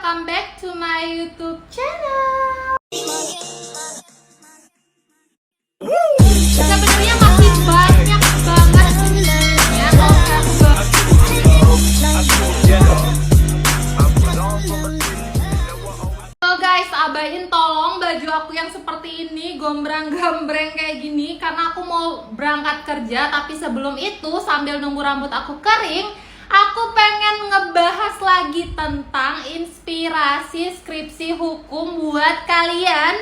welcome back to my YouTube channel. Sebenarnya masih banyak banget ya So guys, abahin tolong baju aku yang seperti ini, gombrang-gambreng kayak gini, karena aku mau berangkat kerja. Tapi sebelum itu, sambil nunggu rambut aku kering, aku pengen ngebahas lagi tentang inspirasi skripsi hukum buat kalian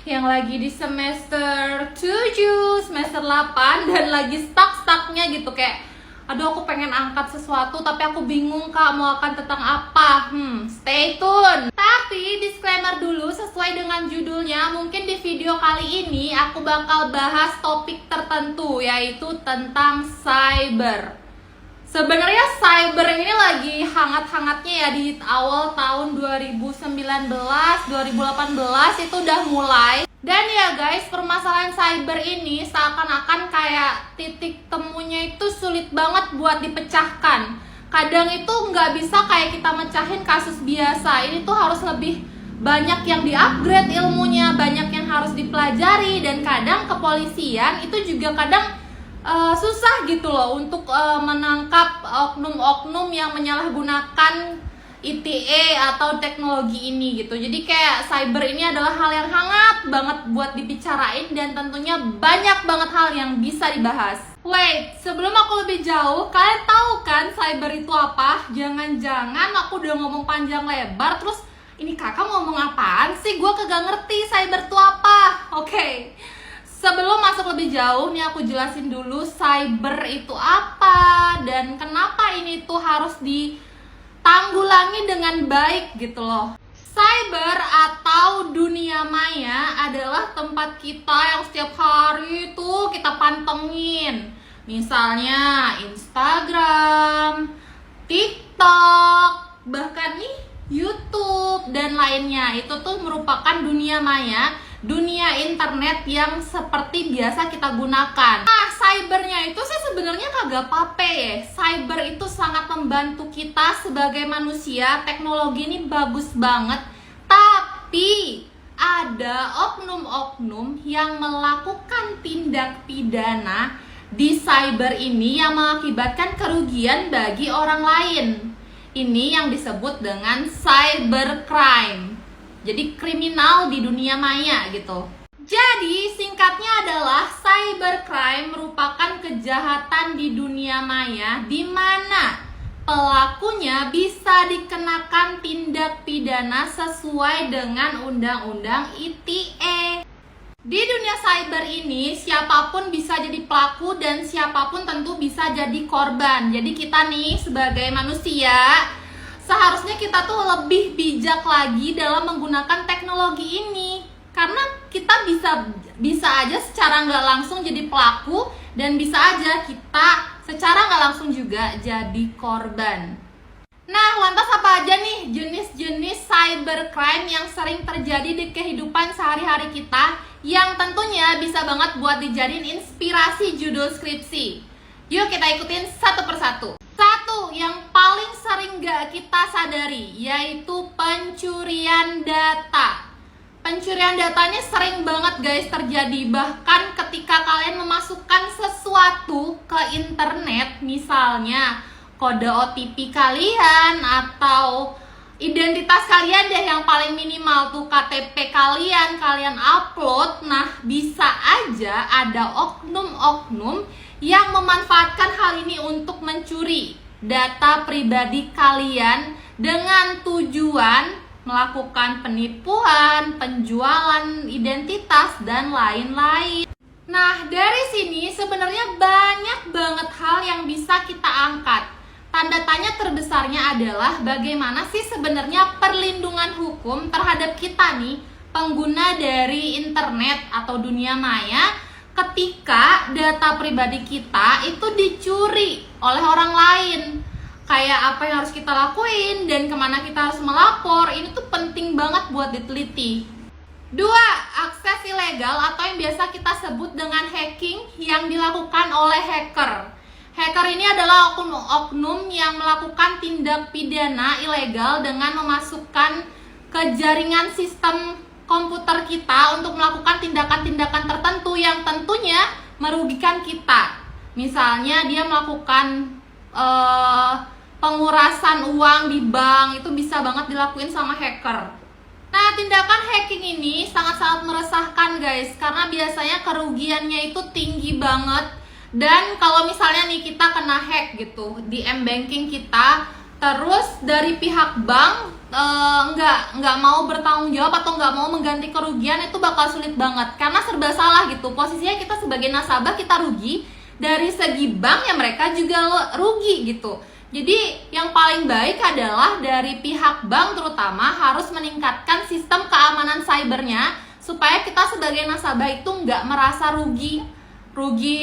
yang lagi di semester 7, semester 8 dan lagi stuck-stucknya gitu. Kayak, aduh aku pengen angkat sesuatu tapi aku bingung kak mau akan tentang apa. Stay tune. Tapi disclaimer dulu, sesuai dengan judulnya, mungkin di video kali ini aku bakal bahas topik tertentu, yaitu tentang cyber. Sebenarnya cyber ini lagi hangat-hangatnya ya di awal tahun 2019, 2018 itu udah mulai. Dan ya guys, permasalahan cyber ini seakan-akan kayak titik temunya itu sulit banget buat dipecahkan. Kadang itu nggak bisa kayak kita mecahin kasus biasa. Ini tuh harus lebih banyak yang di-upgrade ilmunya, banyak yang harus dipelajari. Dan kadang kepolisian itu juga kadang susah gitu loh untuk menangkap oknum-oknum yang menyalahgunakan ITE atau teknologi ini gitu. Jadi kayak cyber ini adalah hal yang hangat banget buat dibicarain dan tentunya banyak banget hal yang bisa dibahas. Wait, sebelum aku lebih jauh, kalian tahu kan cyber itu apa? Jangan-jangan aku udah ngomong panjang lebar terus ini kakak ngomong apaan sih? Gue kagak ngerti cyber itu apa. Oke. Sebelum masuk lebih jauh, nih aku jelasin dulu cyber itu apa dan kenapa ini tuh harus ditanggulangi dengan baik gitu loh. Cyber atau dunia maya adalah tempat kita yang setiap hari tuh kita pantengin. Misalnya Instagram, TikTok, bahkan nih YouTube dan lainnya. Itu tuh merupakan dunia maya, dunia internet yang seperti biasa kita gunakan. Nah, cybernya itu sih sebenarnya kagak apa-apa ya. Cyber itu sangat membantu kita sebagai manusia. Teknologi ini bagus banget. Tapi ada oknum-oknum yang melakukan tindak pidana di cyber ini yang mengakibatkan kerugian bagi orang lain. Ini yang disebut dengan cybercrime. Jadi kriminal di dunia maya gitu. Jadi singkatnya adalah cybercrime merupakan kejahatan di dunia maya di mana pelakunya bisa dikenakan tindak pidana sesuai dengan undang-undang ITE. Di dunia cyber ini siapapun bisa jadi pelaku dan siapapun tentu bisa jadi korban. Jadi kita nih sebagai manusia seharusnya kita tuh lebih bijak lagi dalam menggunakan teknologi ini. Karena kita bisa aja secara nggak langsung jadi pelaku dan bisa aja kita secara nggak langsung juga jadi korban. Nah, lantas apa aja nih jenis-jenis cybercrime yang sering terjadi di kehidupan sehari-hari kita yang tentunya bisa banget buat dijadiin inspirasi judul skripsi. Yuk kita ikutin satu persatu. Satu, yang paling sering gak kita sadari, yaitu pencurian data. Pencurian data ini sering banget guys terjadi. Bahkan ketika kalian memasukkan sesuatu ke internet, misalnya kode OTP kalian atau identitas kalian deh yang paling minimal tuh KTP kalian upload. Nah, bisa aja ada oknum-oknum yang memanfaatkan hal ini untuk mencuri data pribadi kalian dengan tujuan melakukan penipuan, penjualan identitas, dan lain-lain. Nah, dari sini sebenarnya banyak banget hal yang bisa kita angkat. Tanda tanya terbesarnya adalah bagaimana sih sebenarnya perlindungan hukum terhadap kita nih, pengguna dari internet atau dunia maya, ketika data pribadi kita itu dicuri oleh orang lain. Kayak apa yang harus kita lakuin dan kemana kita harus melapor, ini tuh penting banget buat diteliti. Dua, akses ilegal atau yang biasa kita sebut dengan hacking yang dilakukan oleh hacker. Hacker ini adalah oknum yang melakukan tindak pidana ilegal dengan memasukkan ke jaringan sistem komputer kita untuk melakukan tindakan-tindakan tertentu yang tentunya merugikan kita. Misalnya dia melakukan pengurasan uang di bank, itu bisa banget dilakuin sama hacker. Nah, tindakan hacking ini sangat-sangat meresahkan guys, karena biasanya kerugiannya itu tinggi banget. Dan kalau misalnya nih kita kena hack gitu di m-banking kita, terus dari pihak bank nggak mau bertanggung jawab atau nggak mau mengganti kerugian, itu bakal sulit banget karena serba salah gitu. Posisinya kita sebagai nasabah kita rugi, dari segi bank ya mereka juga rugi gitu. Jadi yang paling baik adalah dari pihak bank terutama harus meningkatkan sistem keamanan cybernya supaya kita sebagai nasabah itu nggak merasa rugi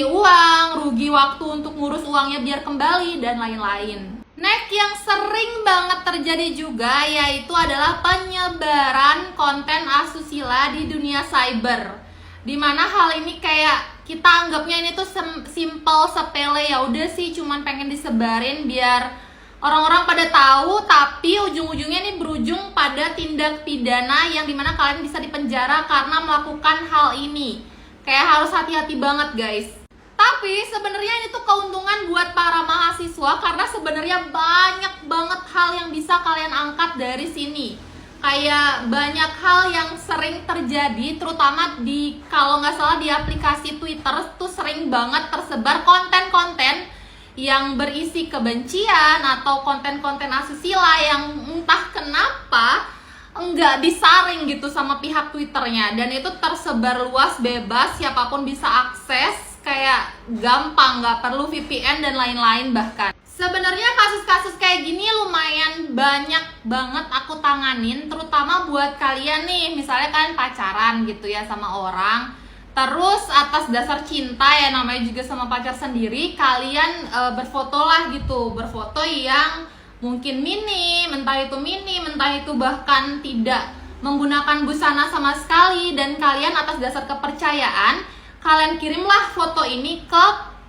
uang, rugi waktu untuk ngurus uangnya biar kembali dan lain-lain. Next yang sering banget terjadi juga yaitu adalah penyebaran konten asusila di dunia cyber. Dimana hal ini kayak kita anggapnya ini tuh simple, sepele, ya udah sih cuman pengen disebarin biar orang-orang pada tahu, tapi ujung-ujungnya ini berujung pada tindak pidana yang dimana kalian bisa dipenjara karena melakukan hal ini. Kayak harus hati-hati banget guys. Tapi sebenarnya ini tuh keuntungan buat para mahasiswa karena sebenarnya banyak banget hal yang bisa kalian angkat dari sini. Kayak banyak hal yang sering terjadi, terutama di kalau nggak salah di aplikasi Twitter tuh sering banget tersebar konten-konten yang berisi kebencian atau konten-konten asusila yang entah kenapa nggak disaring gitu sama pihak Twitternya, dan itu tersebar luas bebas, siapapun bisa akses, kayak gampang, nggak perlu VPN dan lain-lain. Bahkan sebenarnya kasus-kasus kayak gini lumayan banyak banget aku tanganin, terutama buat kalian nih, misalnya kalian pacaran gitu ya sama orang, terus atas dasar cinta ya, namanya juga sama pacar sendiri, kalian berfoto lah gitu, berfoto yang mungkin minim, entah itu bahkan tidak menggunakan busana sama sekali, dan kalian atas dasar kepercayaan kalian kirimlah foto ini ke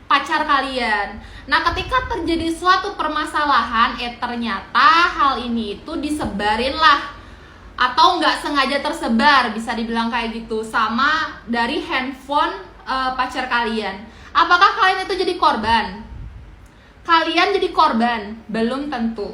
pacar kalian. Nah, ketika terjadi suatu permasalahan, ternyata hal ini itu disebarin lah, atau nggak sengaja tersebar, bisa dibilang kayak gitu, sama dari handphone pacar kalian. Apakah kalian itu jadi korban? Kalian jadi korban? Belum tentu.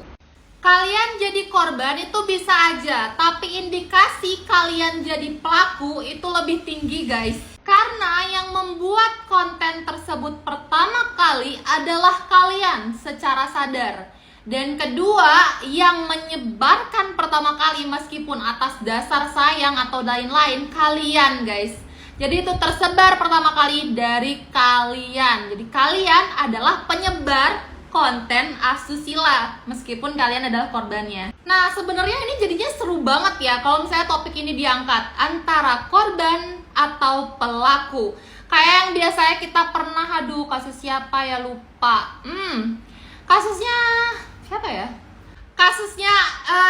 Kalian jadi korban itu bisa aja, tapi indikasi kalian jadi pelaku itu lebih tinggi guys. Karena yang membuat konten tersebut pertama kali adalah kalian secara sadar. Dan kedua, yang menyebarkan pertama kali meskipun atas dasar sayang atau lain-lain, kalian guys. Jadi itu tersebar pertama kali dari kalian. Jadi kalian adalah penyebar konten asusila meskipun kalian adalah korbannya. Nah, sebenarnya ini jadinya seru banget ya kalau misalnya topik ini diangkat antara korban atau pelaku. Kayak yang biasanya kita pernah, aduh kasus siapa ya, lupa. Kasusnya siapa ya? Kasusnya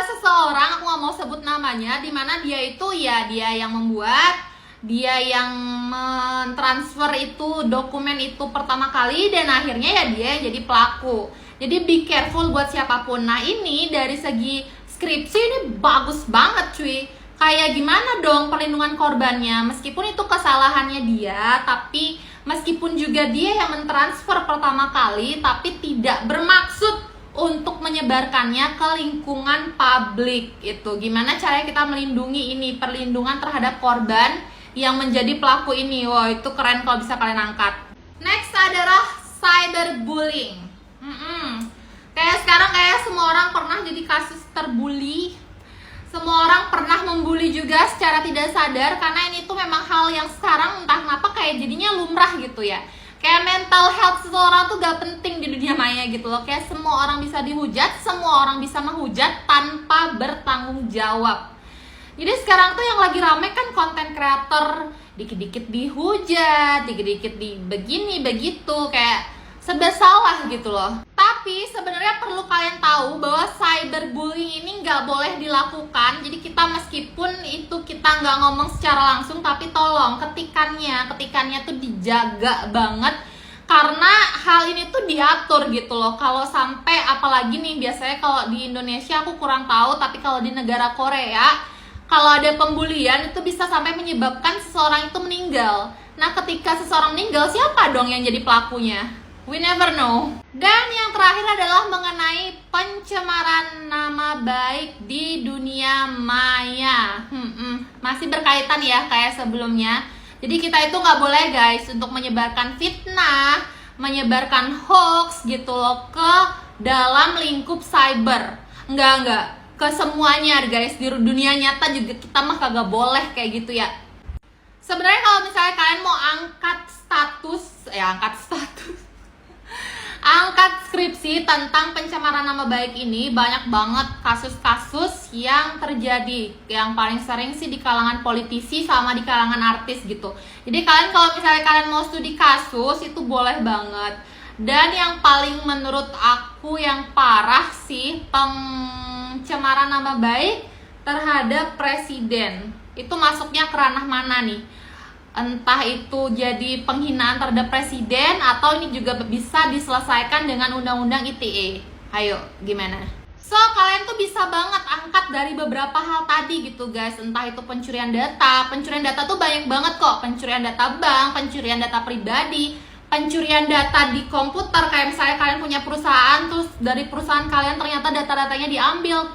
seseorang, aku nggak mau sebut namanya, dimana dia itu ya dia yang membuat, dia yang mentransfer itu dokumen itu pertama kali, dan akhirnya ya dia yang jadi pelaku. Jadi be careful buat siapapun. Nah, ini dari segi skripsi ini bagus banget cuy. Kayak gimana dong perlindungan korbannya, meskipun itu kesalahannya dia, tapi meskipun juga dia yang mentransfer pertama kali, tapi tidak bermaksud untuk menyebarkannya ke lingkungan publik. Itu gimana caranya kita melindungi ini, perlindungan terhadap korban yang menjadi pelaku ini. Wow, itu keren kalau bisa kalian angkat. Next adalah cyberbullying. Kayak sekarang kayak semua orang pernah jadi kasus terbully. Semua orang pernah membuli juga secara tidak sadar, karena ini tuh memang hal yang sekarang entah kenapa kayak jadinya lumrah gitu ya. Kayak mental health seseorang tuh gak penting di dunia maya gitu loh. Kayak semua orang bisa dihujat, semua orang bisa menghujat tanpa bertanggung jawab. Jadi sekarang tuh yang lagi rame kan konten creator, dikit-dikit dihujat, dikit-dikit di begini begitu, kayak serba salah gitu loh. Tapi sebenarnya perlu kalian tahu bahwa cyberbullying ini nggak boleh dilakukan. Jadi kita meskipun itu kita nggak ngomong secara langsung, tapi tolong ketikannya tuh dijaga banget. karena hal ini tuh diatur gitu loh. Kalau sampai, apalagi nih biasanya kalau di Indonesia aku kurang tahu, tapi kalau di negara Korea, kalau ada pembulian itu bisa sampai menyebabkan seseorang itu meninggal. Nah, ketika seseorang meninggal, siapa dong yang jadi pelakunya? We never know. Dan yang terakhir adalah mengenai pencemaran nama baik di dunia maya. Masih berkaitan ya kayak sebelumnya. Jadi kita itu nggak boleh guys untuk menyebarkan fitnah, menyebarkan hoax gitu loh ke dalam lingkup cyber. Enggak. Ke semuanya guys, di dunia nyata juga kita mah kagak boleh kayak gitu ya. Sebenarnya kalau misalnya kalian mau angkat skripsi tentang pencemaran nama baik ini, banyak banget kasus-kasus yang terjadi. Yang paling sering sih di kalangan politisi sama di kalangan artis gitu. Jadi kalian kalau misalnya kalian mau studi kasus itu boleh banget. Dan yang paling menurut aku yang parah sih pencemaran nama baik terhadap presiden. Itu masuknya ke ranah mana nih? Entah itu jadi penghinaan terhadap presiden atau ini juga bisa diselesaikan dengan undang-undang ITE. Ayo, gimana? So, kalian tuh bisa banget angkat dari beberapa hal tadi gitu guys. Entah itu pencurian data. Pencurian data tuh banyak banget kok. Pencurian data bank, pencurian data pribadi, pencurian data di komputer. Kayak misalnya kalian punya perusahaan, terus dari perusahaan kalian ternyata data-datanya diambil,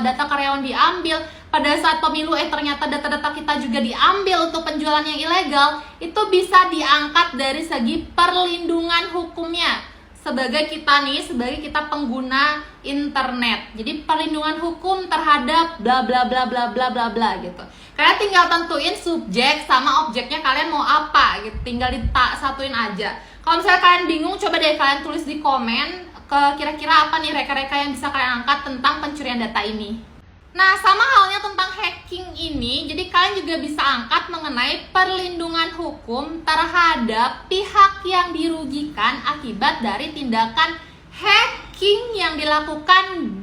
data karyawan diambil. Pada saat pemilu ternyata data-data kita juga diambil untuk penjualan yang ilegal. Itu bisa diangkat dari segi perlindungan hukumnya sebagai kita pengguna internet. Jadi perlindungan hukum terhadap bla bla bla bla bla bla bla gitu. Kalian tinggal tentuin subjek sama objeknya kalian mau apa gitu. Tinggal satuin aja. Kalau misalnya kalian bingung, coba deh kalian tulis di komen kira-kira apa nih reka-reka yang bisa kalian angkat tentang pencurian data ini. Nah, sama halnya tentang hacking ini, jadi kalian juga bisa angkat mengenai perlindungan hukum terhadap pihak yang dirugikan akibat dari tindakan hacking yang dilakukan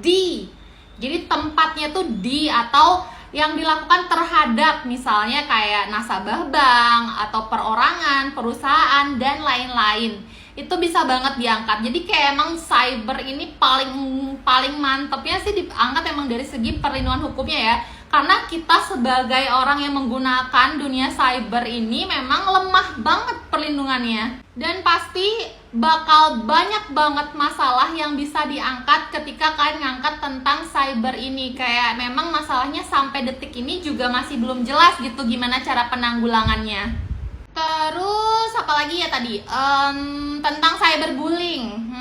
jadi tempatnya tuh atau yang dilakukan terhadap misalnya kayak nasabah bank atau perorangan, perusahaan, dan lain-lain. Itu bisa banget diangkat. Jadi kayak emang cyber ini paling mantepnya sih diangkat emang dari segi perlindungan hukumnya ya. Karena kita sebagai orang yang menggunakan dunia cyber ini memang lemah banget perlindungannya. Dan pasti bakal banyak banget masalah yang bisa diangkat ketika kalian ngangkat tentang cyber ini. Kayak memang masalahnya sampai detik ini juga masih belum jelas gitu gimana cara penanggulangannya. Terus apalagi ya tadi tentang cyberbullying.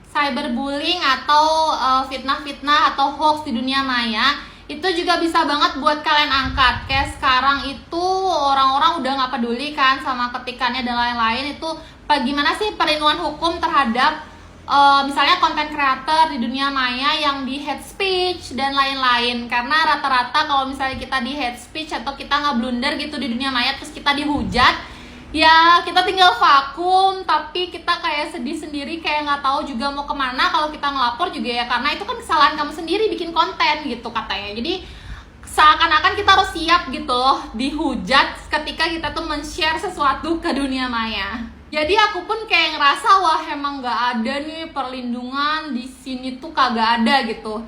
Cyberbullying atau fitnah-fitnah atau hoax di dunia maya itu juga bisa banget buat kalian angkat. Kayak sekarang itu orang-orang udah nggak peduli kan sama ketikannya dan lain-lain. Itu bagaimana sih perlindungan hukum terhadap misalnya konten creator di dunia maya yang di hate speech dan lain-lain. Karena rata-rata kalau misalnya kita di hate speech atau kita ngeblunder gitu di dunia maya terus kita dihujat, ya kita tinggal vakum, tapi kita kayak sedih sendiri, kayak nggak tahu juga mau kemana kalau kita ngelapor juga ya, karena itu kan kesalahan kamu sendiri bikin konten gitu katanya. Jadi seakan-akan kita harus siap gitu loh dihujat ketika kita tuh men-share sesuatu ke dunia maya. Jadi aku pun kayak ngerasa wah emang nggak ada nih perlindungan di sini tuh kagak ada gitu.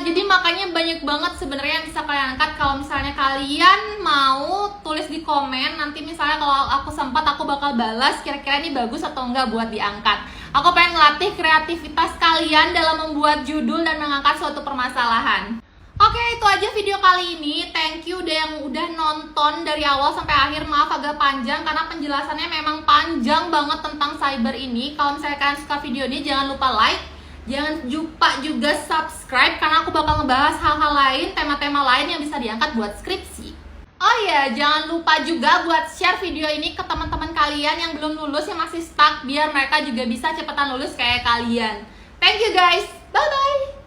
Jadi makanya banyak banget sebenarnya yang bisa kalian angkat. Kalau misalnya kalian mau tulis di komen, nanti misalnya kalau aku sempat aku bakal balas kira-kira ini bagus atau enggak buat diangkat. Aku pengen ngelatih kreativitas kalian dalam membuat judul dan mengangkat suatu permasalahan. Oke, itu aja video kali ini. Thank you udah yang udah nonton dari awal sampai akhir. Maaf agak panjang karena penjelasannya memang panjang banget tentang cyber ini. Kalau misalnya kalian suka video ini, jangan lupa like, jangan lupa juga subscribe karena aku bakal ngebahas hal-hal lain, tema-tema lain yang bisa diangkat buat skripsi. Oh iya, jangan lupa juga buat share video ini ke teman-teman kalian yang belum lulus, yang masih stuck, biar mereka juga bisa cepetan lulus kayak kalian. Thank you guys, bye-bye.